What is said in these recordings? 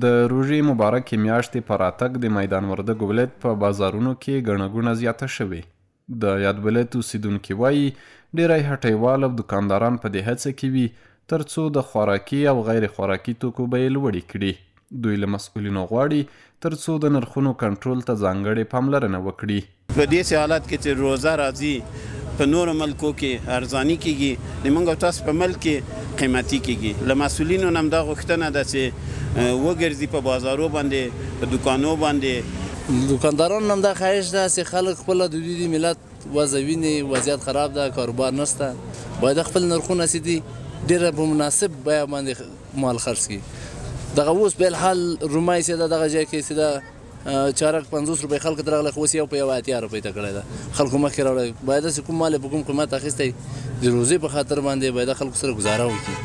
د روژې مبارکې میاشتې په راتګ د میدان وردګ ولایت په بازارونو کې ګڼه ګوڼه زیاته شوې. د یاد ولایت اوسیدونکي وایي ډیری هټیوال او دکانداران په دې هڅه کې وي تر څو د خوراکي او غیر خوراکي توکو بیې لوړې کړي. دوی له مسؤلینو غواړي تر څو د نرخونو کنټرول ته ځانګړې پاملرنه وکړي. په دې حالت کې چې روزه راځي په نورو ملکو کې ارزاني کېږي، د موږ تاسو په ملک کې قیمتي کېږي. له مسؤلینو نه هم دا غوښتنه ده چې وګرځي په بازارو باندې، په دکانو باندې. دکاندارانو هم دا خواهش ده چې خلک خپله د دوی د ملت وضع ویني، وضعیت خراب ده، کاروبار نشته، باید خپل نرخونه چې دي ډېره په مناسب بیه باندې مال خرڅ کړي. دغه اوس بالحال رومای چې ده دغه ځای کې چې ده چارک 50 روپۍ خلکو ته راغلی، خو اوس یو په 80 روپۍ ته کړی ده، خلکو مخکې راوړی. باید داسې کوم مال یې په کوم قیمت اخیستی د روزې په خاطر باندې باید خلکو سره ګزاره وکړي.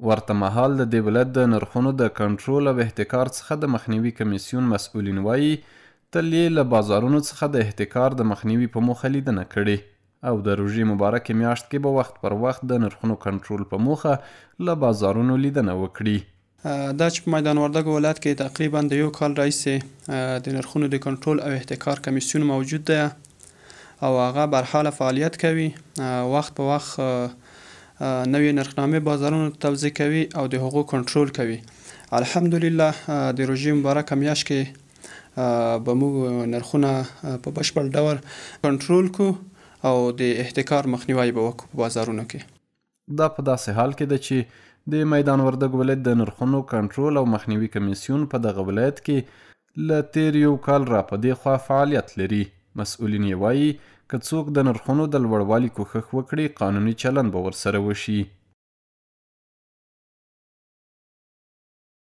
ورته مهال د دې ولایت د نرخونو د کنټرول او احتکار څخه د مخنیوي کمیسیون مسؤلین وایي تل یې له بازارونو څخه د احتکار د مخنیوي په موخه لیدنه کړې او د روژې مبارکې میاشت کې به وخت پر وخت د نرخونو کنټرول په موخه له بازارونو لیدنه وکړي. دا چې په میدان وردګ ولایت کې تقریبا د یو کال راهیسې د نرخونو د کنټرول او احتکار کمیسیون موجود ده او هغه برحاله فعالیت کوي. وخت په وخت نوې نرخنامې بازارونو ته توزیع کوي او د هغو کنټرول کوي. الحمدلله د روژې مبارکه میاشت کې به موږ نرخونه په بشپړ ډول کنټرول کړو او د احتکار مخنیوی به وکړو په بازارونو کې. دا په داسې حال کې ده چې د میدان وردګ ولایت د نرخونو کنټرول او مخنیوي کمیسیون په دغه ولایت کې له تیر یو کال را په دې خوا فعالیت لري. مسؤلین یې وایي که څوک د نرخونو د لوړوالي کوښښ وکړي قانوني چلند به ورسره وشي.